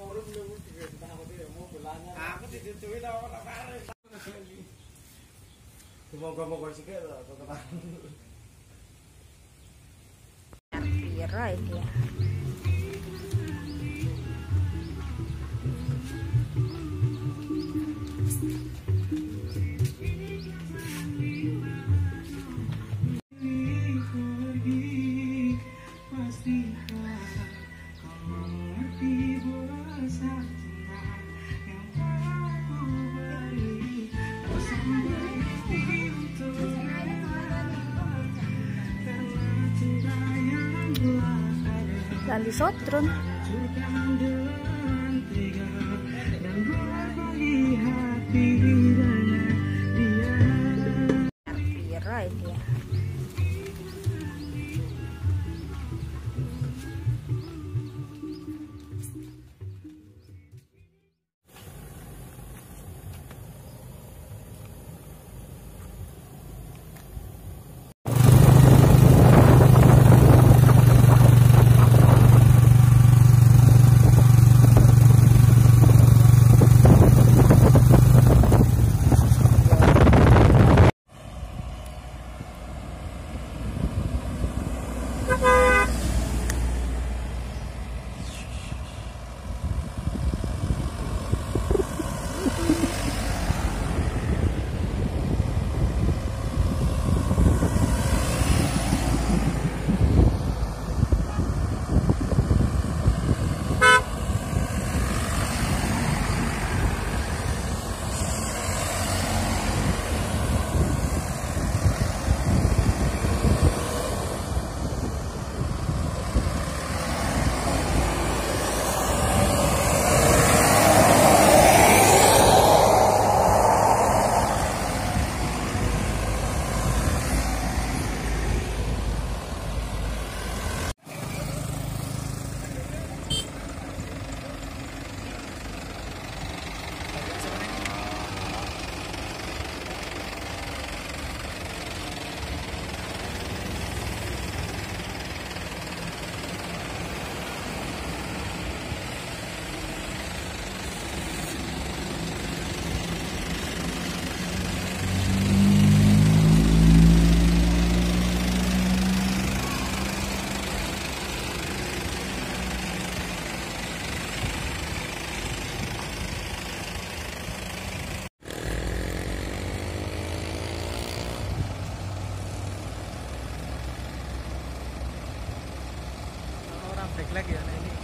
Aku ditutupi tau ora kare. Semoga-moga sikit lho ketemu. Pira iki ya. Lali sotron. Pira iki ya. Break lagi ya ini.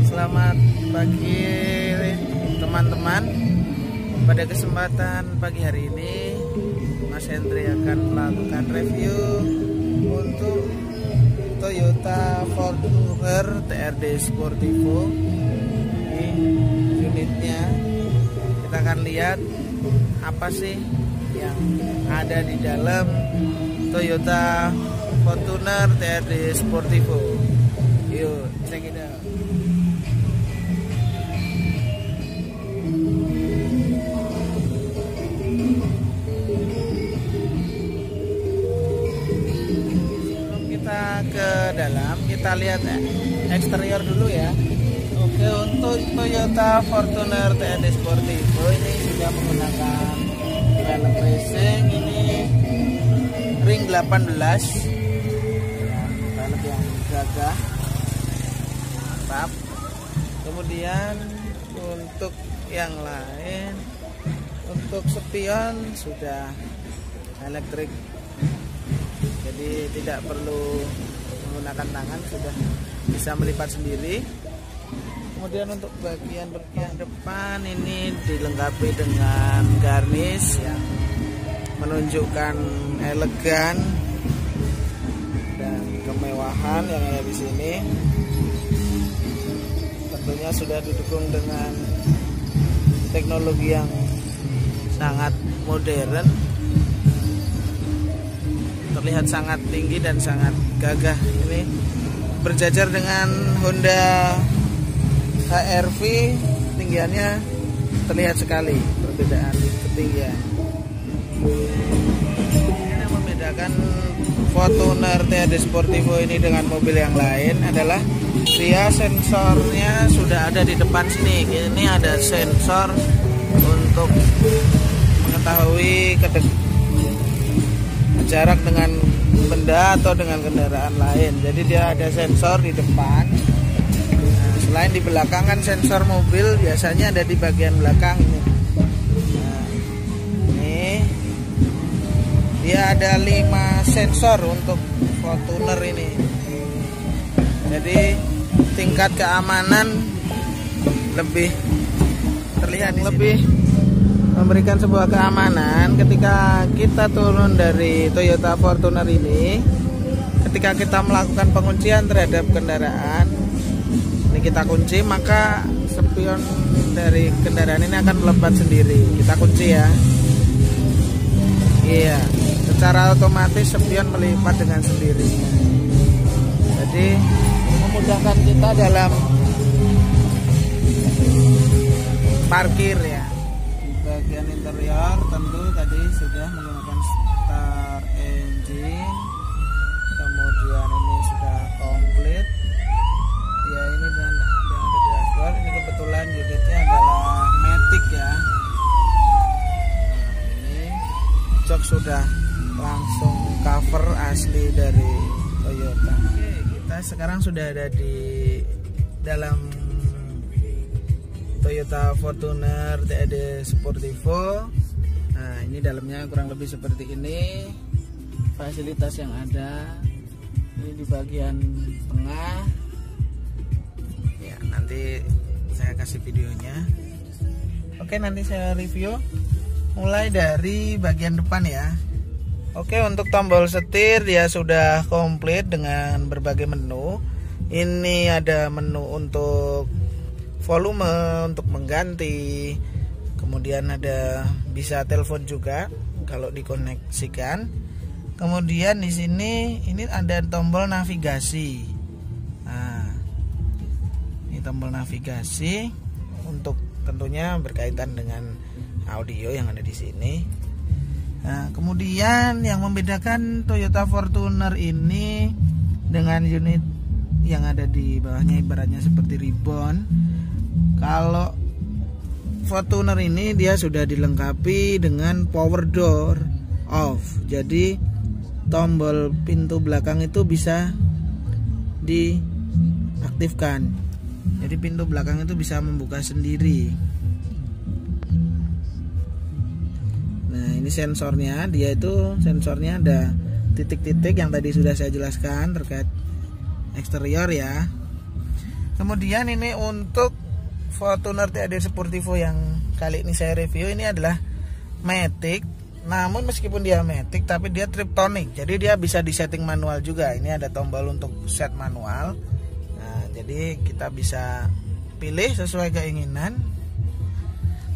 Selamat pagi teman-teman. Pada kesempatan pagi hari ini Mas Hendri akan melakukan review untuk Toyota Fortuner TRD Sportivo. Ini unitnya. Kita akan lihat apa sih yang ada di dalam Toyota Fortuner TRD Sportivo. Yuk, check it out. Ke dalam, kita lihat eksterior dulu ya. Oke, untuk Toyota Fortuner TRD Sportivo ini sudah menggunakan velg racing, ini ring 18 ya, velg yang gagah, mantap. Kemudian untuk yang lain, untuk spion sudah elektrik, jadi tidak perlu menggunakan tangan, sudah bisa melipat sendiri. Kemudian untuk bagian depan ini dilengkapi dengan garnish yang menunjukkan elegan dan kemewahan yang ada di sini. Tentunya sudah didukung dengan teknologi yang sangat modern, terlihat sangat tinggi dan sangat gagah. Ini berjajar dengan Honda HR-V, tinggiannya terlihat sekali perbedaan ketinggian. Ini yang membedakan Fortuner TRD Sportivo ini dengan mobil yang lain adalah dia sensornya sudah ada di depan sini. Ini ada sensor untuk mengetahui jarak dengan benda atau dengan kendaraan lain. Jadi dia ada sensor di depan. Nah, selain di belakang kan sensor mobil biasanya ada di bagian belakang ini. Nah, ini Dia ada 5 sensor untuk Fortuner ini. Jadi tingkat keamanan lebih terlihat, lebih memberikan sebuah keamanan ketika kita turun dari Toyota Fortuner ini. Ketika kita melakukan penguncian terhadap kendaraan, ini kita kunci, maka spion dari kendaraan ini akan melepas sendiri. Kita kunci ya. Iya, secara otomatis spion melipat dengan sendiri. Jadi memudahkan kita dalam parkir ya. Di bagian interior tentu tadi sudah menggunakan start engine. Kemudian ini sudah komplit. Ya, ini dan yang ada di dashboard. Ini kebetulan unitnya adalah Matic ya. Nah, ini jok sudah langsung cover asli dari Toyota. Oke, kita sekarang sudah ada di dalam Toyota Fortuner TED Sportivo. Nah, ini dalamnya kurang lebih seperti ini. Fasilitas yang ada ini di bagian tengah ya, nanti saya kasih videonya. Oke, nanti saya review mulai dari bagian depan ya. Oke, untuk tombol setir dia sudah komplit dengan berbagai menu. Ini ada menu untuk volume, untuk mengganti, kemudian ada bisa telepon juga kalau dikoneksikan. Kemudian di sini ini ada tombol navigasi. Nah, ini tombol navigasi untuk tentunya berkaitan dengan audio yang ada di sini. Nah, kemudian yang membedakan Toyota Fortuner ini dengan unit yang ada di bawahnya ibaratnya seperti ribbon. Kalau Fortuner ini dia sudah dilengkapi dengan power door off. Jadi tombol pintu belakang itu bisa diaktifkan. Jadi pintu belakang itu bisa membuka sendiri. Nah, ini sensornya, dia itu sensornya ada titik-titik yang tadi sudah saya jelaskan terkait eksterior ya. Kemudian ini untuk Fortuner TED Sportivo yang kali ini saya review ini adalah Matic. Namun meskipun dia Matic tapi dia Triptonic. Jadi dia bisa disetting manual juga. Ini ada tombol untuk set manual. Nah, jadi kita bisa pilih sesuai keinginan.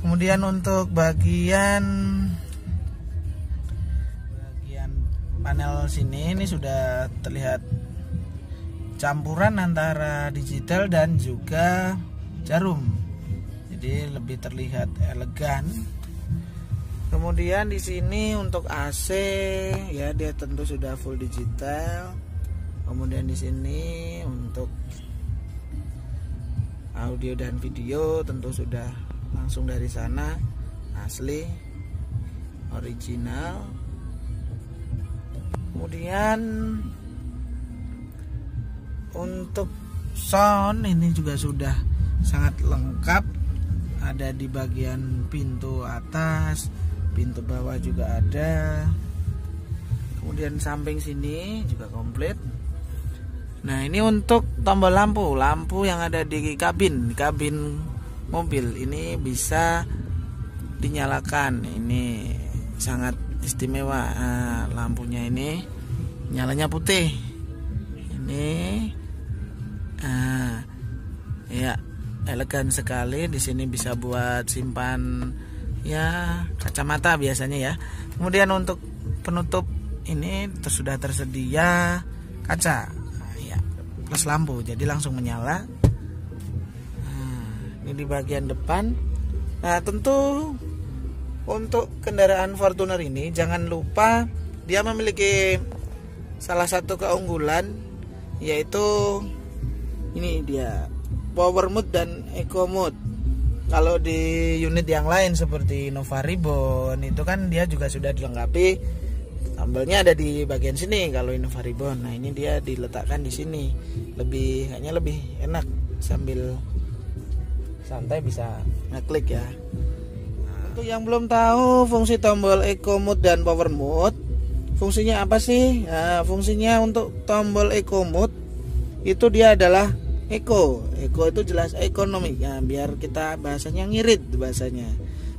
Kemudian untuk bagian panel sini ini sudah terlihat campuran antara digital dan juga jarum. Jadi lebih terlihat elegan. Kemudian di sini untuk AC ya dia tentu sudah full digital. Kemudian di sini untuk audio dan video tentu sudah langsung dari sana, asli original. Kemudian untuk sound ini juga sudah sangat lengkap. Ada di bagian pintu atas, pintu bawah juga ada. Kemudian samping sini juga komplit. Nah, ini untuk tombol lampu yang ada di kabin mobil ini bisa dinyalakan. Ini sangat istimewa. Nah, lampunya ini nyalanya putih. Ini ya elegan sekali. Di sini bisa buat simpan ya kacamata biasanya ya. Kemudian untuk penutup ini sudah tersedia kaca ya, plus lampu jadi langsung menyala. Ini di bagian depan. Nah, tentu untuk kendaraan Fortuner ini jangan lupa dia memiliki salah satu keunggulan, yaitu ini dia power mode dan eco mode. Kalau di unit yang lain seperti Innova Ribbon itu kan dia juga sudah dilengkapi, tombolnya ada di bagian sini kalau Innova Ribbon. Nah, ini dia diletakkan di sini, kayaknya lebih enak, sambil santai bisa ngeklik ya. Nah, untuk yang belum tahu fungsi tombol eco mode dan power mode, fungsinya apa sih? Nah, fungsinya untuk tombol eco mode itu dia adalah eco itu jelas ekonomi ya, biar kita bahasanya ngirit bahasanya.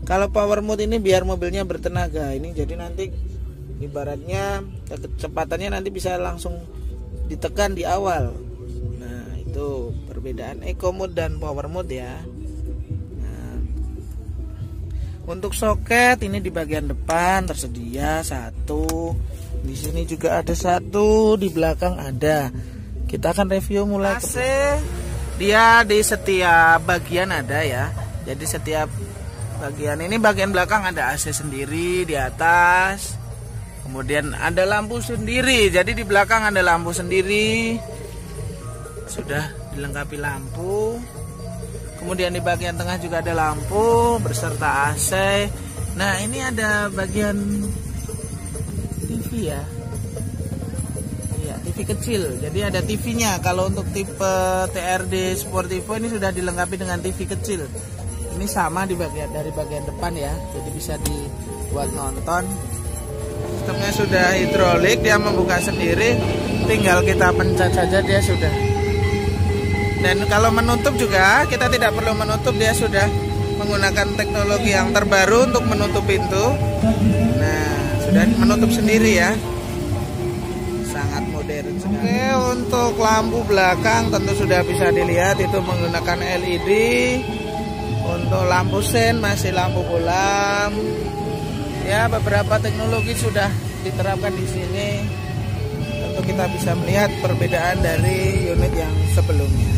Kalau power mode ini biar mobilnya bertenaga. Ini jadi nanti ibaratnya kecepatannya nanti bisa langsung ditekan di awal. Nah, itu perbedaan eco mode dan power mode ya. Untuk soket ini di bagian depan tersedia satu, di sini juga ada satu, di belakang ada. Kita akan review mulai AC. Dia di setiap bagian ada ya. Jadi setiap bagian ini bagian belakang ada AC sendiri di atas. Kemudian ada lampu sendiri. Jadi di belakang ada lampu sendiri. Sudah dilengkapi lampu. Kemudian di bagian tengah juga ada lampu berserta AC. Nah, ini ada bagian TV ya. Iya, TV kecil. Jadi ada TV-nya. Kalau untuk tipe TRD Sportivo ini sudah dilengkapi dengan TV kecil. Ini sama di bagian dari bagian depan ya. Jadi bisa dibuat nonton. Sistemnya sudah hidrolik, dia membuka sendiri. Tinggal kita pencet saja dia sudah. Dan kalau menutup juga kita tidak perlu menutup, dia sudah menggunakan teknologi yang terbaru untuk menutup pintu. Nah, sudah menutup sendiri ya. Sangat modern sekali. Oke, untuk lampu belakang tentu sudah bisa dilihat itu menggunakan LED. Untuk lampu sen masih lampu bolam. Ya, beberapa teknologi sudah diterapkan di sini. Tentu kita bisa melihat perbedaan dari unit yang sebelumnya.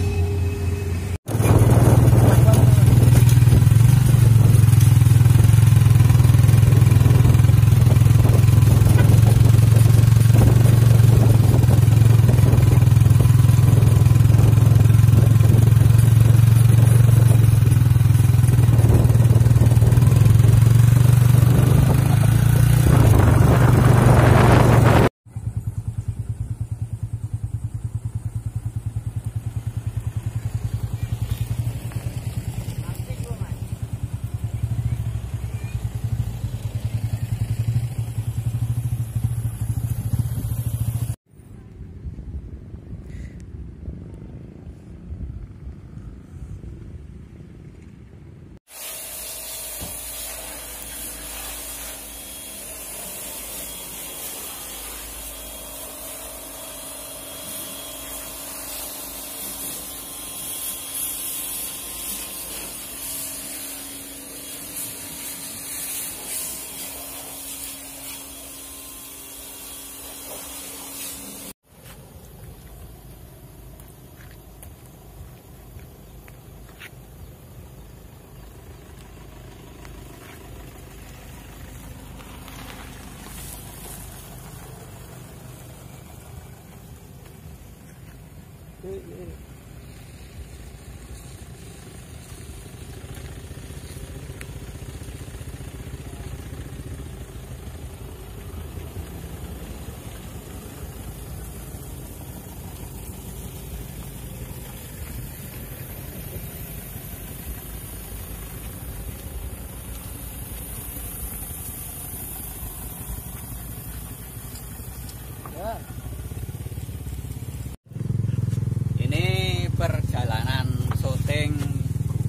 Ini perjalanan syuting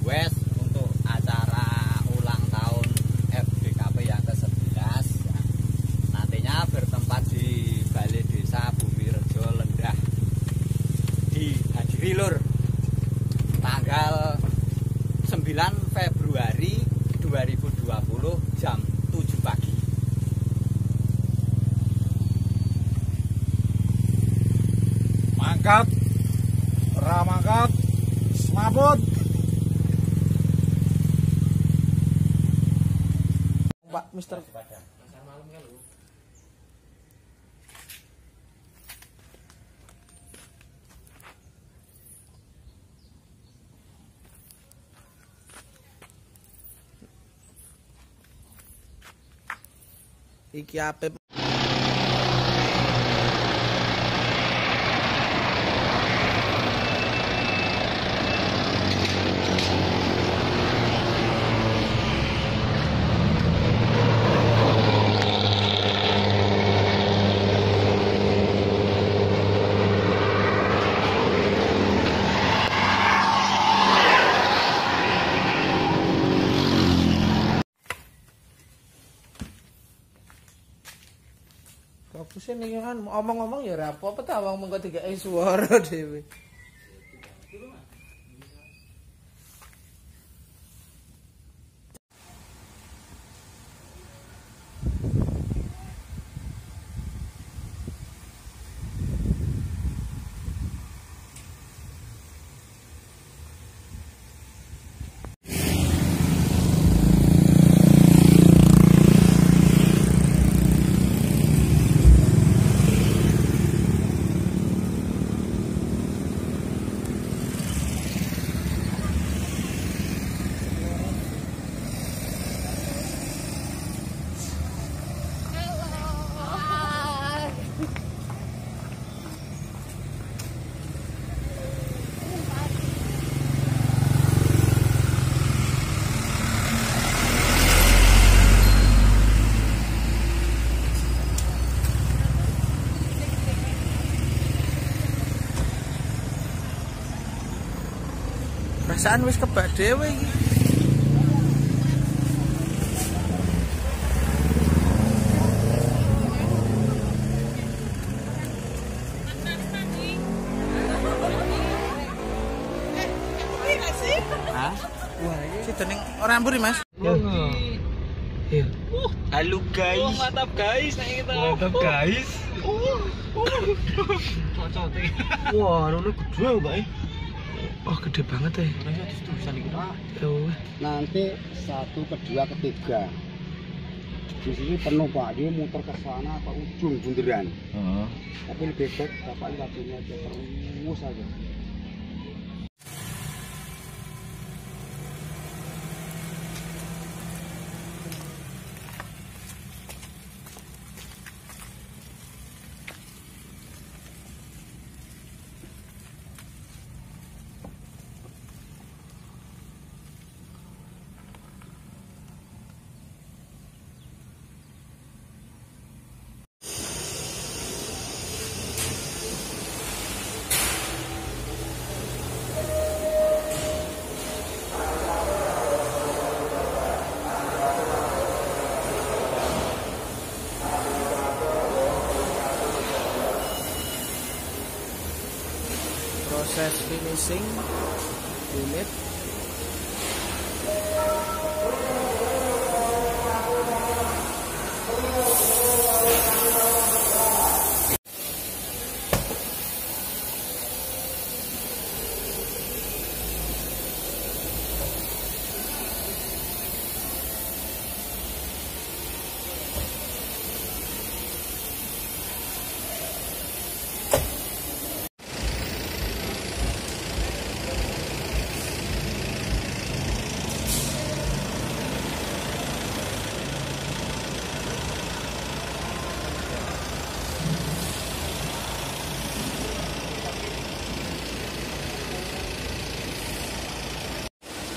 West untuk acara ulang tahun FBKP yang ke-11. Nantinya bertempat di Balai Desa Bumirejo Lendah di Hadirilur tanggal 9 Februari 2020 jam 7 pagi. Mangkat, ramangkat, semabut. Pak Mister. Iki ape Sini kan omong-omong ya ora apa-apa ta wong mengko digake swara dhewe. Perasaan wis kebak dhewe iki. Hah? Wah, iki dening ora amburi, Mas. Iya. Halo guys. Mantap guys, nek kita. Mantap guys. Wah, ono gede, Mbak. Oh, gede banget ya. Nanti 1, 2, 3. Di sini penuh Pak, dia muter ke sana apa ujung bunderan. Tapi lebih baik Bapak lihat ini aja terus aja. Proses finishing unit.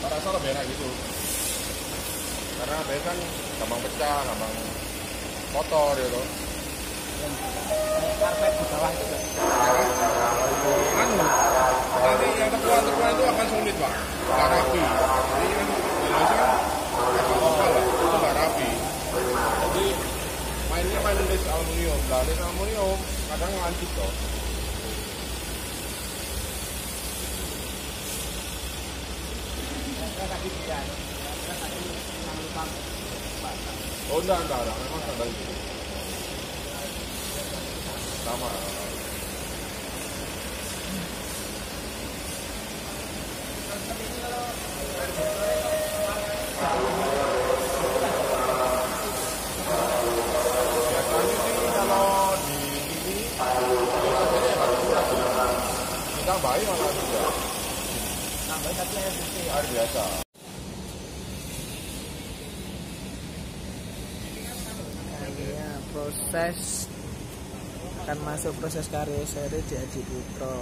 Rasa lebih enak gitu karena biasanya kan gampang pecah, gampang kotor gitu. Karpet di bawah itu Nanti yang terkuat itu akan sulit Pak, nggak rapi. Jadi kan Indonesia kan agak lokal lah, itu nggak rapi. Jadi main list aluminium, list aluminium kadang lancip toh. Oh enggak, memang standar itu. Sama. Biasanya sih kalau di sini kita bayi malah juga. Air biasa. Ya, proses akan masuk proses karya seri di Aji Putro.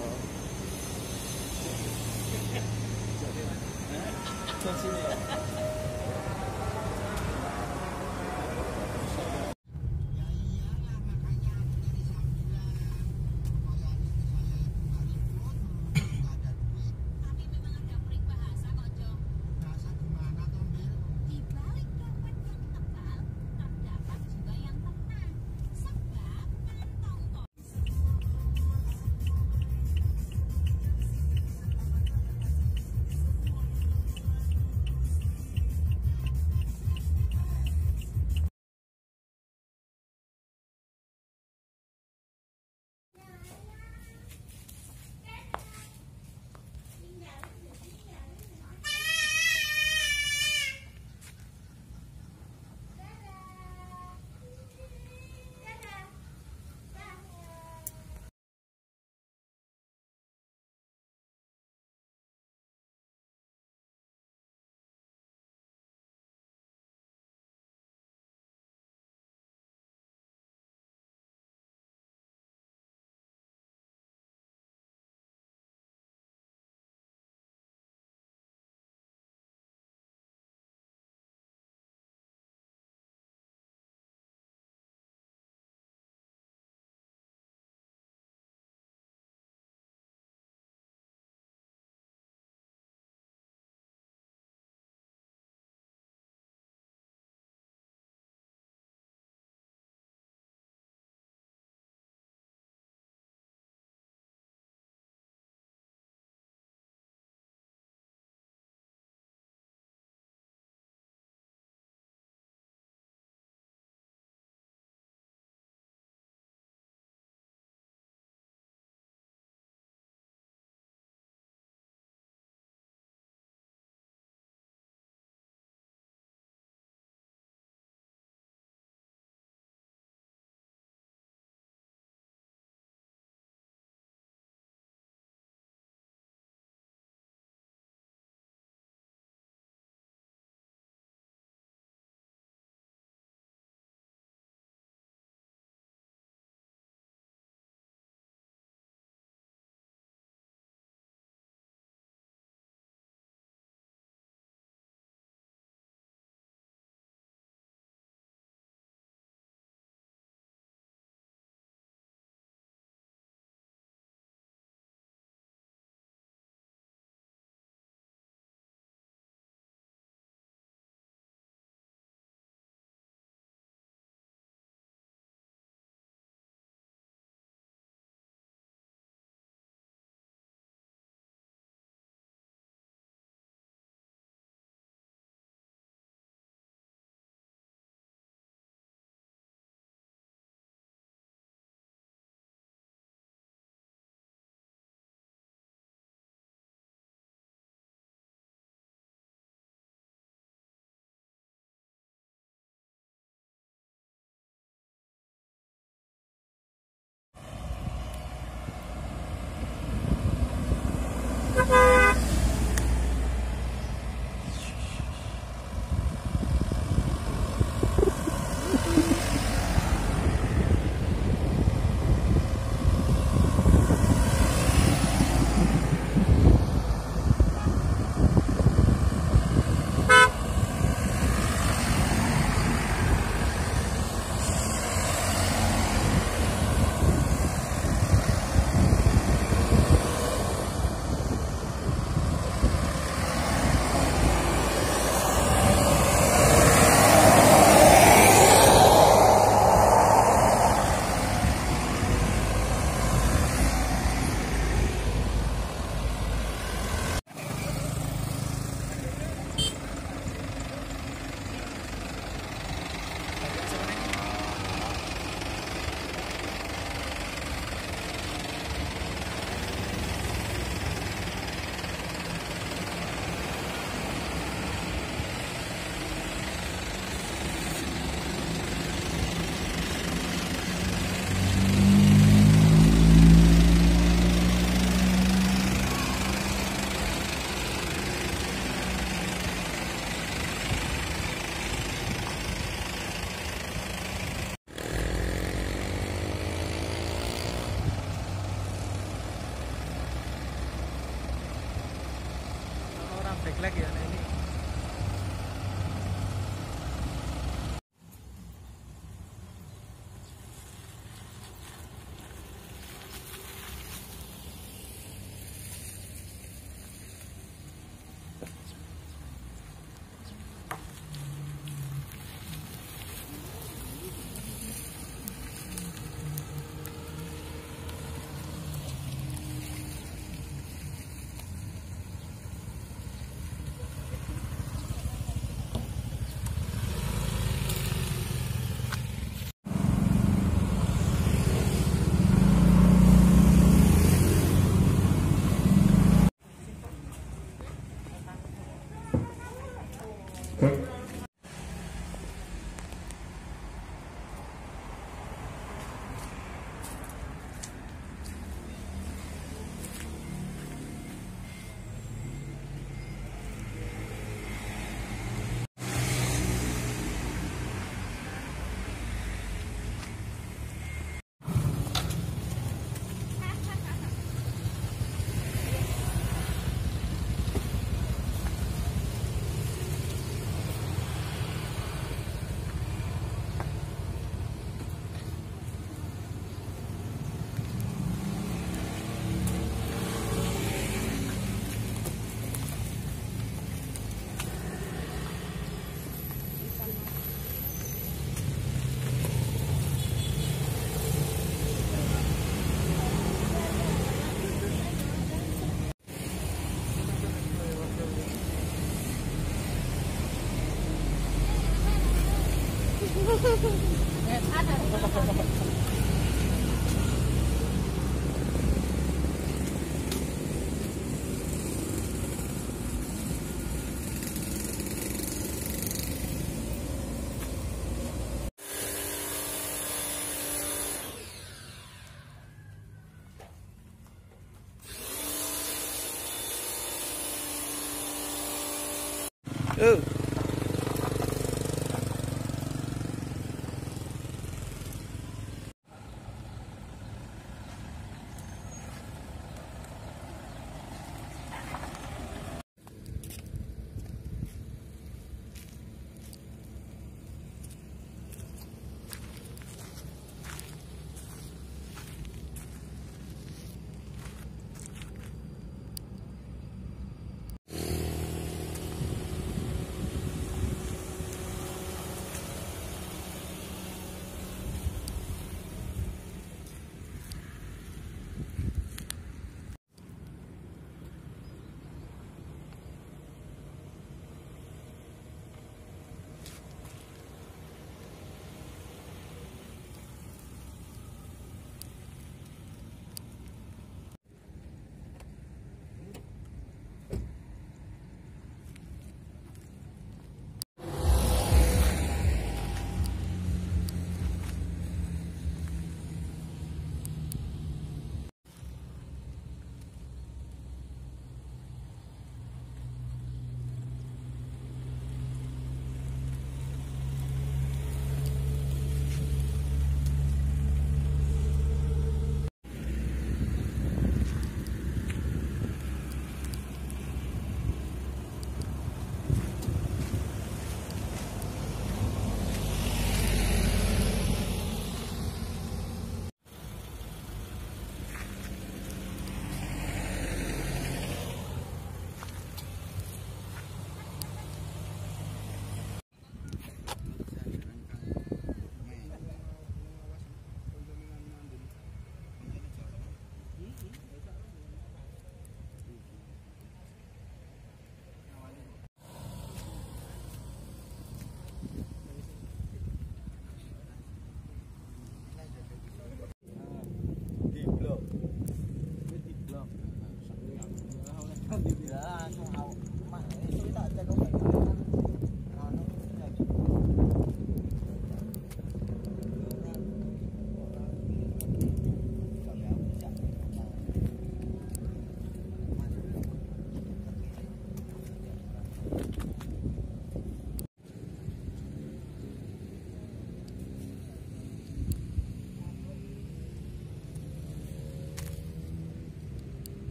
lag ya ini.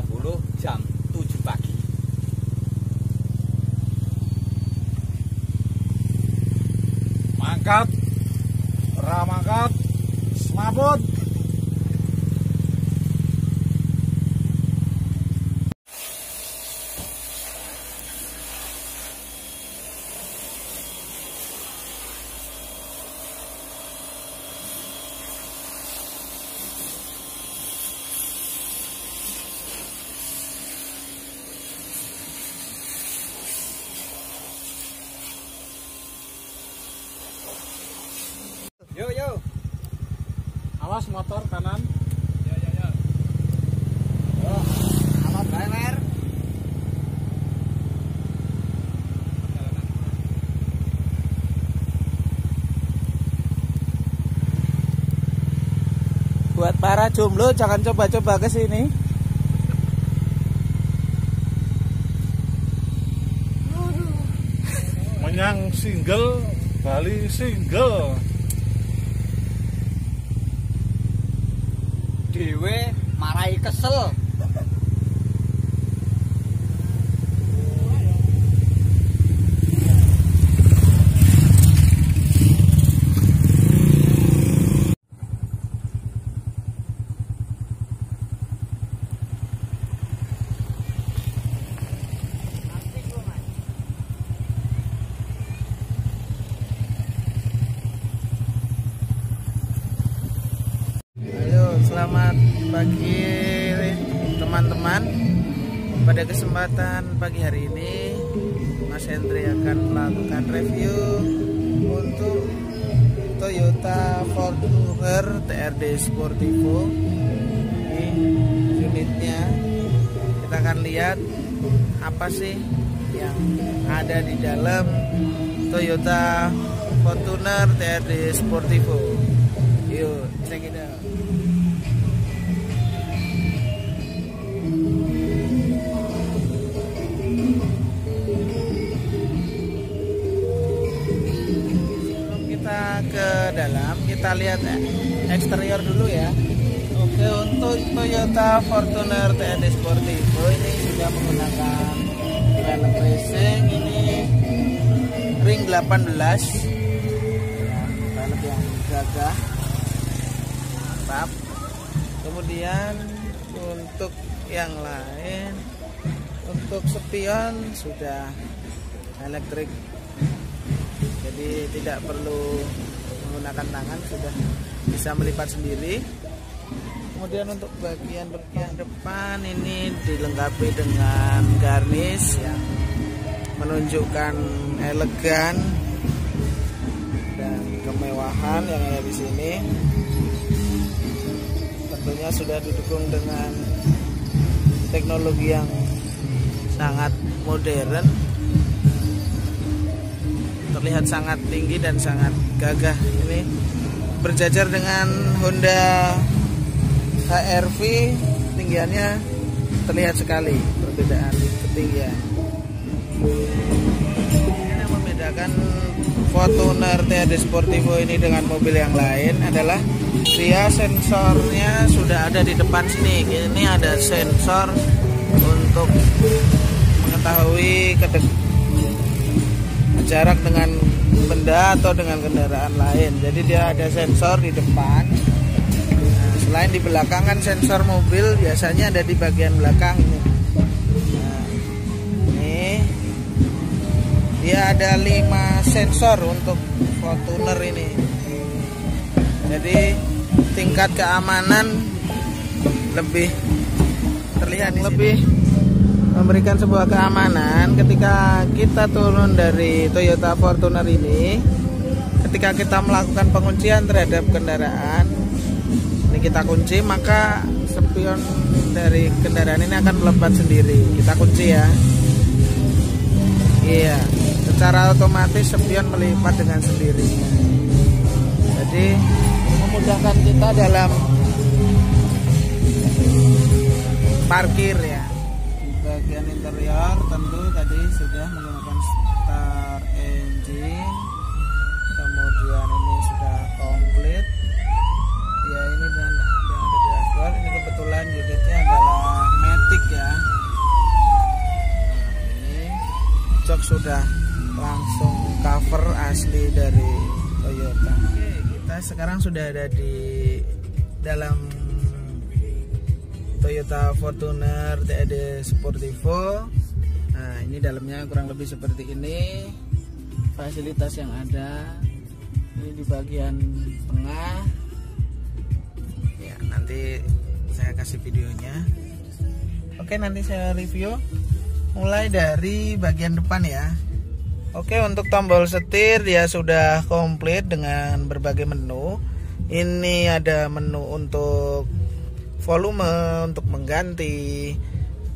2020 jam 7 pagi. Mangkat, ramangkat, semabut. Yo. Awas motor kanan. Yo. Halo driver. Buat para jomblo jangan coba-coba ke sini. Menyang single, Bali single. Dewe marai kesel. Selamat pagi teman-teman. Pada kesempatan pagi hari ini Mas Hendri akan melakukan review untuk Toyota Fortuner TRD Sportivo. Ini unitnya. Kita akan lihat apa sih yang ada di dalam Toyota Fortuner TRD Sportivo. Yuk, check it out. Ke dalam, kita lihat eksterior dulu ya. Oke, untuk Toyota Fortuner TRD Sportivo ini sudah menggunakan velg racing, ini ring 18 ya, velg yang gagah, mantap. Kemudian untuk yang lain, untuk spion sudah elektrik, jadi tidak perlu menggunakan tangan, sudah bisa melipat sendiri. Kemudian untuk bagian depan ini dilengkapi dengan garnish yang menunjukkan elegan dan kemewahan yang ada di sini. Tentunya sudah didukung dengan teknologi yang sangat modern, terlihat sangat tinggi dan sangat gagah. Ini berjajar dengan Honda HR-V, tinggiannya terlihat sekali perbedaan ketinggian. Ini yang membedakan Fortuner TRD Sportivo ini dengan mobil yang lain adalah dia sensornya sudah ada di depan sini. Ini ada sensor untuk mengetahui jarak dengan benda atau dengan kendaraan lain. Jadi dia ada sensor di depan. Nah, selain di belakang kan sensor mobil biasanya ada di bagian belakang ini. Nah, ini dia ada 5 sensor untuk Fortuner ini. Jadi tingkat keamanan lebih terlihat lebih memberikan sebuah keamanan ketika kita turun dari Toyota Fortuner ini. Ketika kita melakukan penguncian terhadap kendaraan, ini kita kunci, maka spion dari kendaraan ini akan melepas sendiri. Kita kunci ya. Iya, secara otomatis spion melipat dengan sendirinya. Jadi memudahkan kita dalam parkir ya. Bagian interior tentu tadi sudah menggunakan start engine, kemudian ini sudah komplit ya. Ini dan yang ada di dashboard ini kebetulan unitnya adalah Matic udah langsung cover asli dari Toyota. Oke, kita sekarang sudah ada di dalam Toyota Fortuner TED Sportivo. Nah, ini dalamnya kurang lebih seperti ini. Fasilitas yang ada ini di bagian tengah. Ya, nanti saya kasih videonya. Oke, nanti saya review mulai dari bagian depan ya. Oke, untuk tombol setir dia sudah komplit dengan berbagai menu. Ini ada menu untuk volume, untuk mengganti.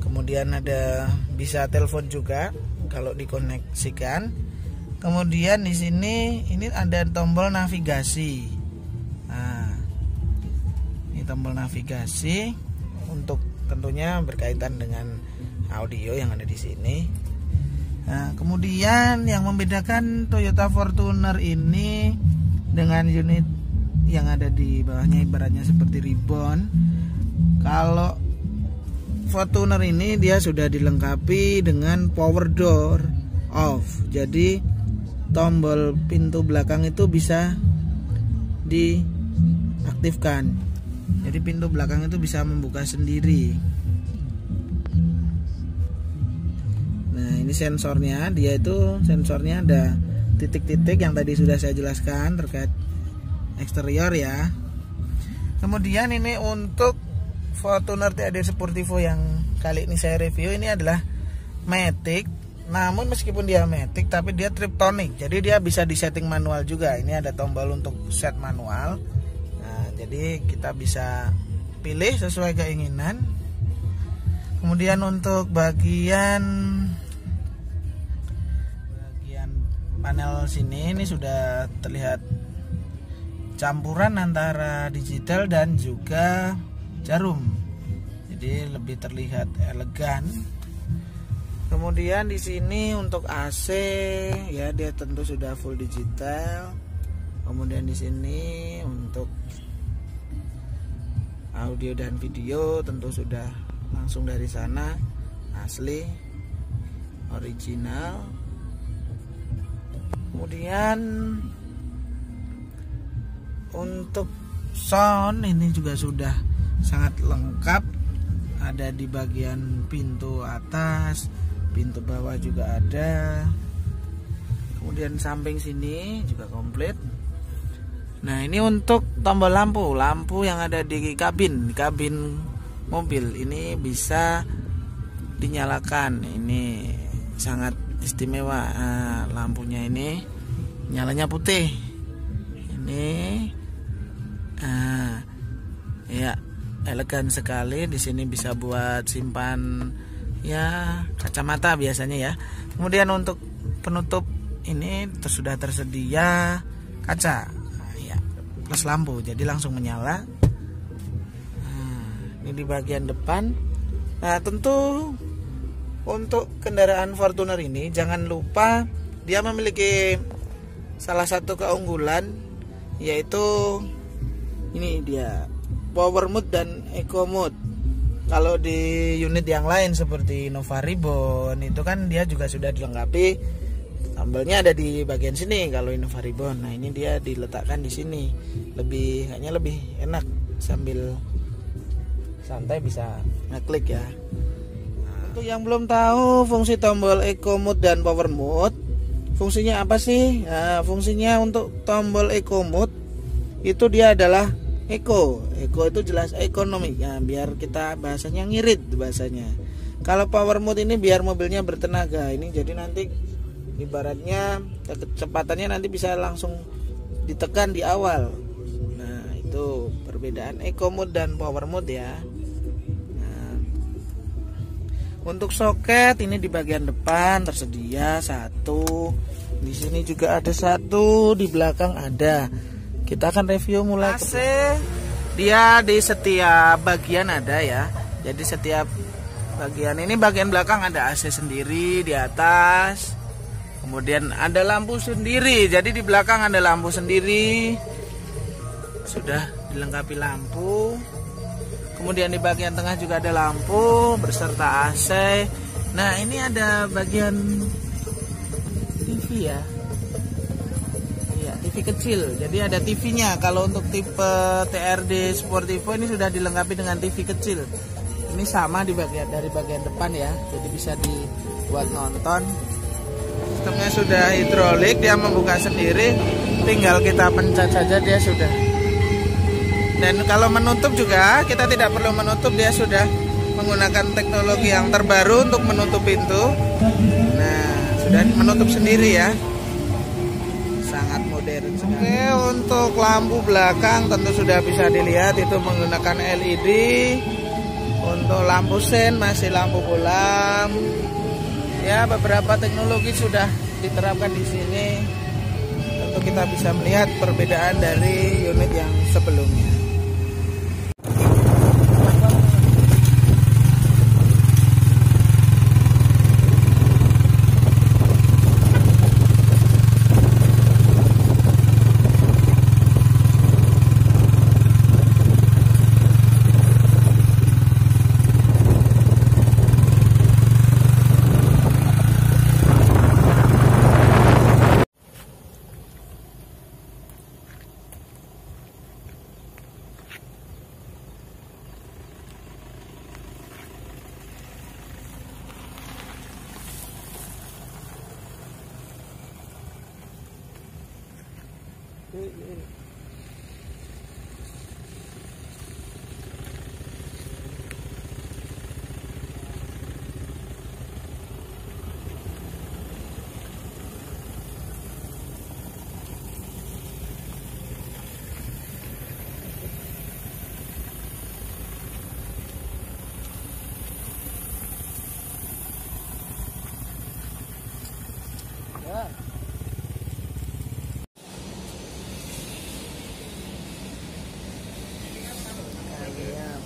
Kemudian ada bisa telepon juga kalau dikoneksikan. Kemudian di sini ini ada tombol navigasi. Nah, ini tombol navigasi untuk tentunya berkaitan dengan audio yang ada di sini. Nah, kemudian yang membedakan Toyota Fortuner ini dengan unit yang ada di bawahnya ibaratnya seperti ribbon. Kalau Fortuner ini dia sudah dilengkapi dengan power door off. Jadi tombol pintu belakang itu bisa diaktifkan. Jadi pintu belakang itu bisa membuka sendiri. Nah, ini sensornya, dia itu sensornya ada titik-titik yang tadi sudah saya jelaskan terkait eksterior ya. Kemudian ini untuk Fortuner TED Sportivo yang kali ini saya review ini adalah matic. Namun meskipun dia matic tapi dia triptonic. Jadi dia bisa disetting manual juga. Ini ada tombol untuk set manual. Nah, jadi kita bisa pilih sesuai keinginan. Kemudian untuk bagian panel sini ini sudah terlihat campuran antara digital dan juga jarum, jadi lebih terlihat elegan. Kemudian di sini untuk AC ya dia tentu sudah full digital. Kemudian di sini untuk audio dan video tentu sudah langsung dari sana, asli original. Kemudian untuk sound ini juga sudah sangat lengkap, ada di bagian pintu atas, pintu bawah juga ada. Kemudian samping sini juga komplit. Nah, ini untuk tombol lampu yang ada di kabin mobil ini bisa dinyalakan. Ini sangat istimewa. Nah, lampunya ini nyalanya putih. Ini ya elegan sekali. Di sini bisa buat simpan ya kacamata biasanya ya. Kemudian untuk penutup ini sudah tersedia kaca ya, plus lampu, jadi langsung menyala. Ini di bagian depan. Nah, tentu untuk kendaraan Fortuner ini jangan lupa dia memiliki salah satu keunggulan, yaitu ini dia power mode dan eco mode. Kalau di unit yang lain seperti Innova Ribbon itu kan dia juga sudah dilengkapi, tombolnya ada di bagian sini kalau Innova Ribbon. Nah, ini dia diletakkan di sini, kayaknya lebih enak, sambil santai bisa ngeklik ya. Nah, untuk yang belum tahu fungsi tombol eco mode dan power mode, fungsinya apa sih? Nah, fungsinya untuk tombol eco mode itu dia adalah eco itu jelas ekonomi ya, biar kita bahasanya ngirit bahasanya. Kalau power mode ini biar mobilnya bertenaga. Ini jadi nanti ibaratnya kecepatannya nanti bisa langsung ditekan di awal. Nah, itu perbedaan eco mode dan power mode ya. Nah, untuk soket ini di bagian depan tersedia satu, di sini juga ada satu, di belakang ada. Kita akan review mulai AC. Dia di setiap bagian ada ya. Jadi setiap bagian ini, bagian belakang ada AC sendiri di atas. Kemudian ada lampu sendiri. Jadi di belakang ada lampu sendiri. Sudah dilengkapi lampu. Kemudian di bagian tengah juga ada lampu berserta AC. Nah, ini ada bagian TV ya. Iya, TV kecil. Jadi ada TV-nya. Kalau untuk tipe TRD Sportivo ini sudah dilengkapi dengan TV kecil. Ini sama di dari bagian depan ya. Jadi bisa dibuat nonton. Sistemnya sudah hidrolik, dia membuka sendiri. Tinggal kita pencet saja dia sudah. Dan kalau menutup juga kita tidak perlu menutup, dia sudah menggunakan teknologi yang terbaru untuk menutup pintu. Nah, sudah menutup sendiri ya. Sangat modern sekali. Oke, untuk lampu belakang tentu sudah bisa dilihat itu menggunakan LED. Untuk lampu sen masih lampu bolam. Ya, beberapa teknologi sudah diterapkan di sini. Tentu kita bisa melihat perbedaan dari unit yang sebelumnya.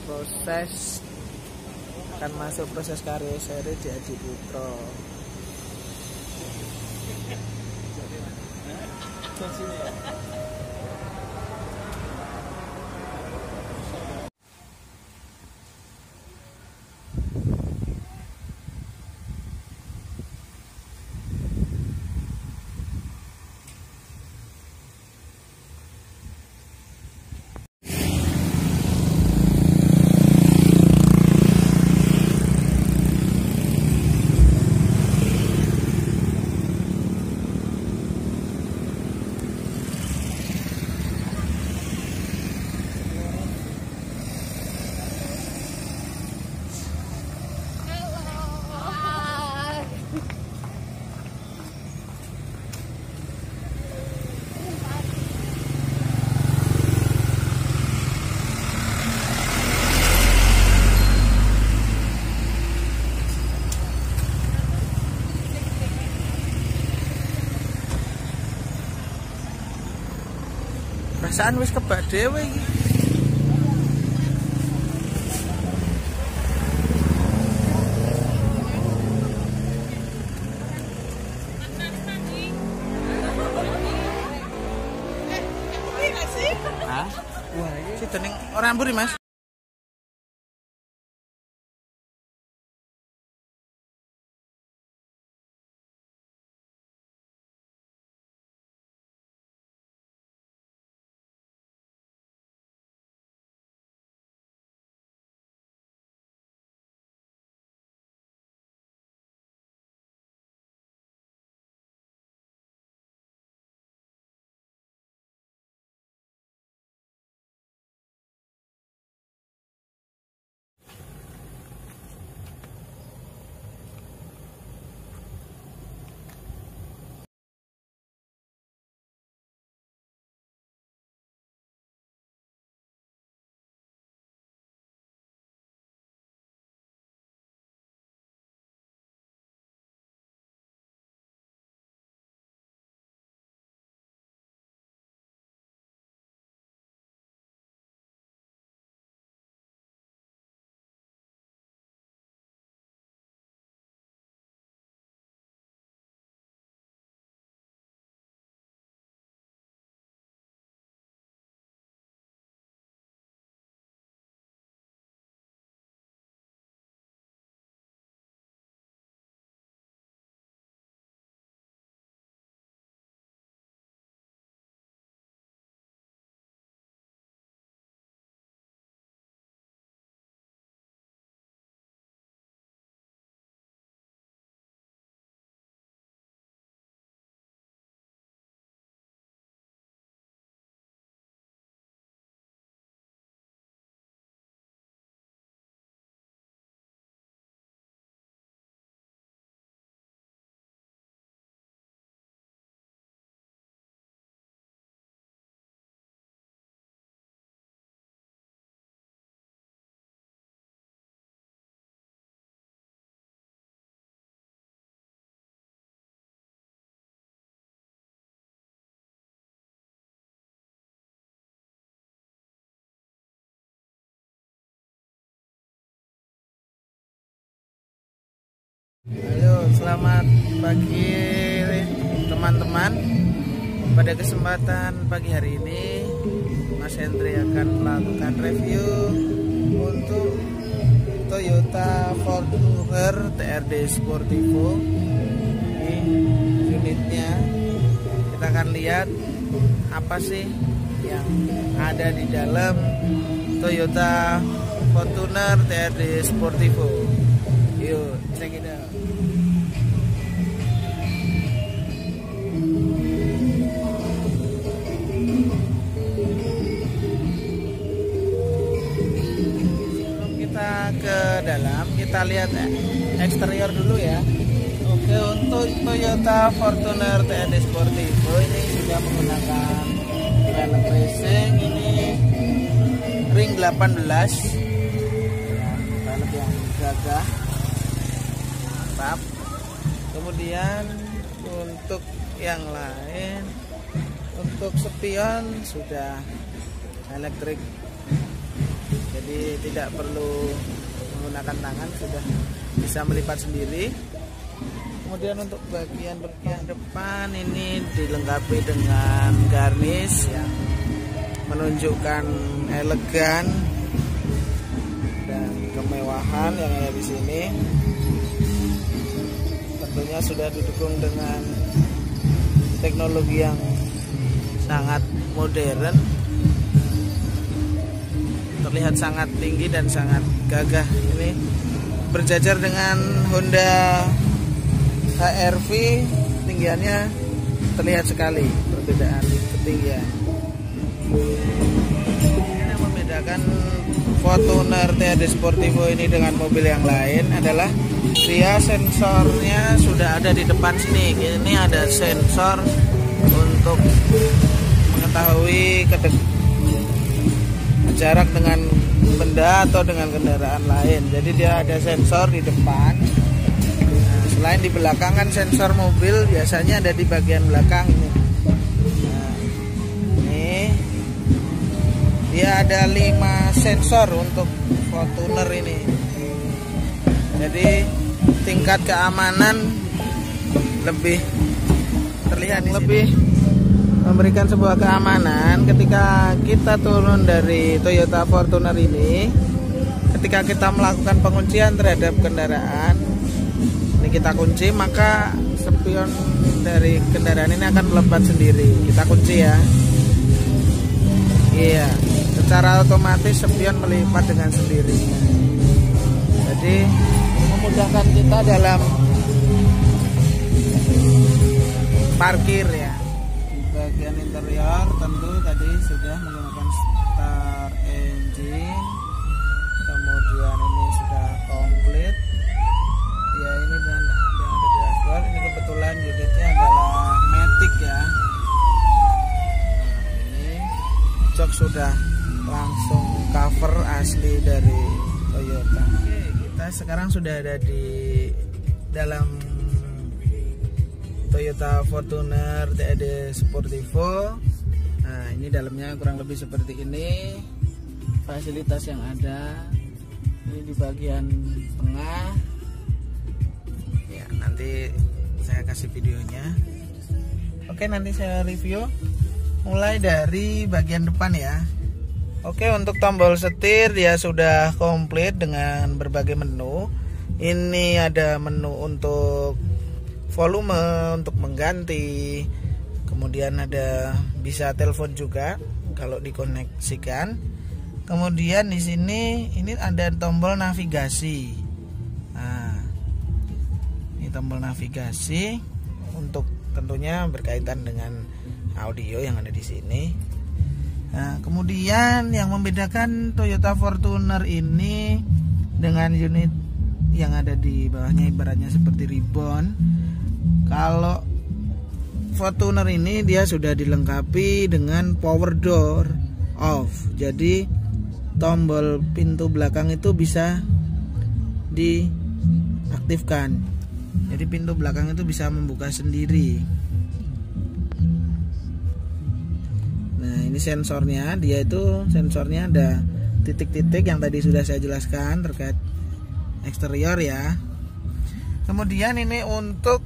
Proses akan masuk proses karya seri di Aji Putro. Perasaan wis kebak dhewe iki. Hah? Wah, iki sidening ora mburi, Mas. Halo, selamat pagi teman-teman. Pada kesempatan pagi hari ini, Mas Hendri akan melakukan review untuk Toyota Fortuner TRD Sportivo. Ini unitnya. Kita akan lihat apa sih yang ada di dalam Toyota Fortuner TRD Sportivo. Yuk, check it out. Sebelum kita ke dalam, kita lihat eksterior dulu ya. Oke, untuk Toyota Fortuner TRD Sportivo ini sudah menggunakan velg racing, ini ring 18 ya, velg yang gagah, mantap. Kemudian untuk yang lain, untuk spion sudah elektrik, jadi tidak perlu menggunakan tangan, sudah bisa melipat sendiri. Kemudian untuk bagian depan ini dilengkapi dengan garnish yang menunjukkan elegan dan kemewahan yang ada di sini. Tentunya sudah didukung dengan teknologi yang sangat modern, terlihat sangat tinggi dan sangat gagah. Ini berjajar dengan Honda HR-V, tinggiannya terlihat sekali perbedaan ketinggian. Yang membedakan Fortuner TRD Sportivo ini dengan mobil yang lain adalah dia sensornya sudah ada di depan sini. Ini ada sensor untuk mengetahui jarak dengan benda atau dengan kendaraan lain. Jadi dia ada sensor di depan. Nah, selain di belakang kan sensor mobil biasanya ada di bagian belakang ini. Nah, ini dia ada 5 sensor untuk Fortuner ini. Jadi tingkat keamanan lebih terlihat, lebih memberikan sebuah keamanan ketika kita turun dari Toyota Fortuner ini. Ketika kita melakukan penguncian terhadap kendaraan, ini kita kunci, maka spion dari kendaraan ini akan melepas sendiri. Kita kunci ya. Iya, secara otomatis spion melipat dengan sendirinya. Jadi memudahkan kita dalam parkir ya. Bagian interior tentu tadi sudah menggunakan start engine, kemudian ini sudah komplit ya. Ini dan yang ada di dashboard ini kebetulan unitnya adalah Matic ya. Nah, ini jok sudah langsung cover asli dari Toyota. Oke, kita sekarang sudah ada di dalam Toyota Fortuner TRD Sportivo. Nah, ini dalamnya kurang lebih seperti ini. Fasilitas yang ada ini di bagian tengah. Ya, nanti saya kasih videonya. Oke, nanti saya review mulai dari bagian depan ya. Oke, untuk tombol setir dia sudah komplit dengan berbagai menu. Ini ada menu untuk volume, untuk mengganti, kemudian ada bisa telepon juga kalau dikoneksikan. Kemudian di sini ini ada tombol navigasi. Nah, ini tombol navigasi untuk tentunya berkaitan dengan audio yang ada di sini. Nah, kemudian yang membedakan Toyota Fortuner ini dengan unit yang ada di bawahnya ibaratnya seperti ribbon. Kalau Fortuner ini dia sudah dilengkapi dengan power door off. Jadi tombol pintu belakang itu bisa diaktifkan. Jadi pintu belakang itu bisa membuka sendiri. Nah, ini sensornya, dia itu sensornya ada titik-titik yang tadi sudah saya jelaskan terkait eksterior ya. Kemudian ini untuk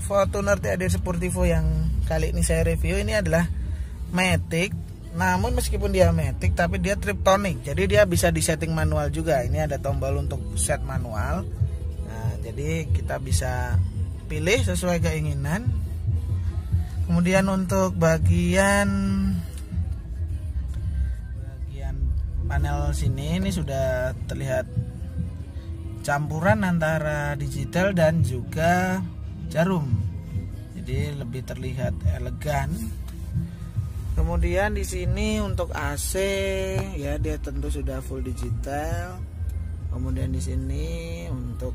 Fortuner TAD Sportivo yang kali ini saya review, ini adalah matic. Namun meskipun dia matic tapi dia triptonic, jadi dia bisa disetting manual juga. Ini ada tombol untuk set manual. Nah, jadi kita bisa pilih sesuai keinginan. Kemudian untuk bagian panel sini ini sudah terlihat campuran antara digital dan juga jarum, jadi lebih terlihat elegan. Kemudian di sini untuk AC ya, dia tentu sudah full digital. Kemudian di sini untuk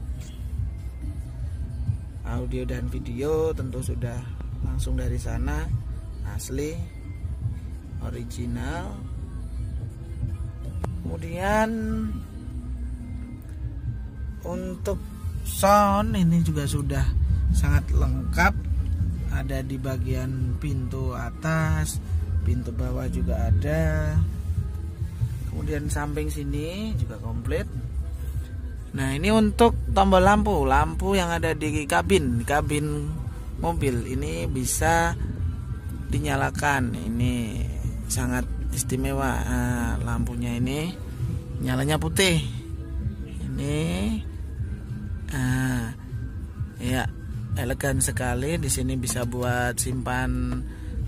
audio dan video tentu sudah langsung dari sana, asli original. Kemudian untuk sound ini juga sudah sangat lengkap, ada di bagian pintu atas, pintu bawah juga ada. Kemudian samping sini juga komplit. Nah, ini untuk tombol lampu yang ada di kabin mobil ini bisa dinyalakan. Ini sangat istimewa. Nah, lampunya ini nyalanya putih. Ini ya elegan sekali. Di sini bisa buat simpan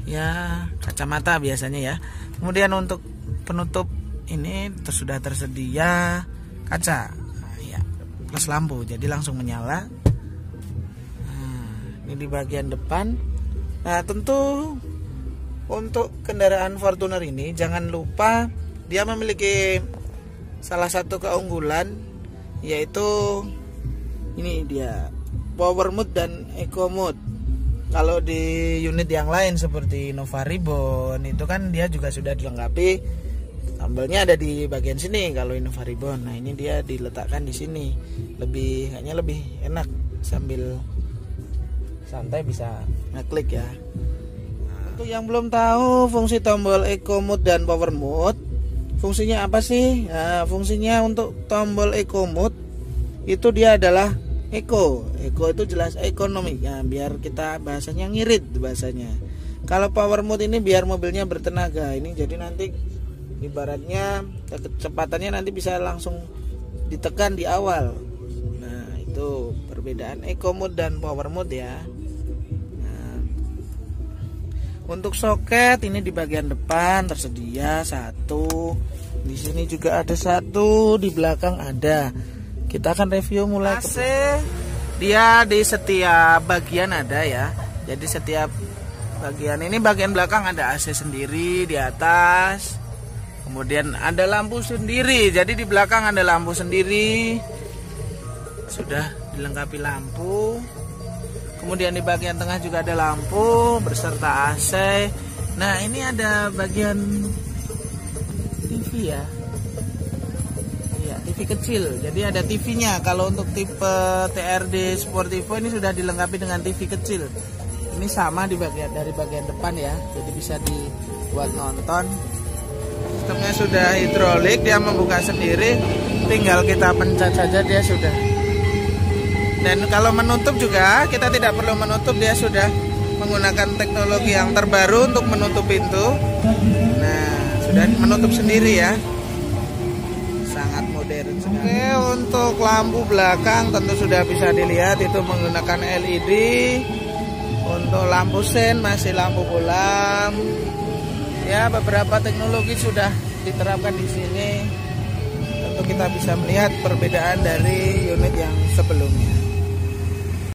ya kacamata biasanya ya. Kemudian untuk penutup ini sudah tersedia kaca ya, plus lampu, jadi langsung menyala. Ini di bagian depan. Nah, tentu untuk kendaraan Fortuner ini jangan lupa dia memiliki salah satu keunggulan, yaitu ini dia power mode dan eco mode. Kalau di unit yang lain seperti Nova Ribbon itu kan dia juga sudah dilengkapi, tombolnya ada di bagian sini kalau Nova Ribbon. Nah, ini dia diletakkan di sini, kayaknya lebih enak, sambil santai bisa ngeklik ya. Nah, untuk yang belum tahu fungsi tombol eco mode dan power mode, fungsinya apa sih? Nah, fungsinya untuk tombol eco mode itu dia adalah eco itu jelas ekonomi ya, biar kita bahasanya ngirit bahasanya. Kalau power mode ini biar mobilnya bertenaga. Ini jadi nanti ibaratnya kecepatannya nanti bisa langsung ditekan di awal. Nah, itu perbedaan eco mode dan power mode ya. Nah, untuk soket ini di bagian depan tersedia satu, di sini juga ada satu, di belakang ada. Kita akan review mulai AC. Dia di setiap bagian ada ya. Jadi setiap bagian ini, bagian belakang ada AC sendiri di atas. Kemudian ada lampu sendiri. Jadi di belakang ada lampu sendiri. Sudah dilengkapi lampu. Kemudian di bagian tengah juga ada lampu beserta AC. Nah, ini ada bagian TV ya. TV kecil, jadi ada TV-nya. Kalau untuk tipe TRD Sportivo ini sudah dilengkapi dengan TV kecil. Ini sama dari bagian depan ya, jadi bisa dibuat nonton. Sistemnya sudah hidrolik, dia membuka sendiri, tinggal kita pencet saja dia sudah. Dan kalau menutup juga kita tidak perlu menutup, dia sudah menggunakan teknologi yang terbaru untuk menutup pintu. Nah, sudah menutup sendiri ya. Sangat modern sekali. Oke, untuk lampu belakang tentu sudah bisa dilihat itu menggunakan LED. Untuk lampu sen masih lampu bolam. Ya, beberapa teknologi sudah diterapkan di sini. Tentu kita bisa melihat perbedaan dari unit yang sebelumnya.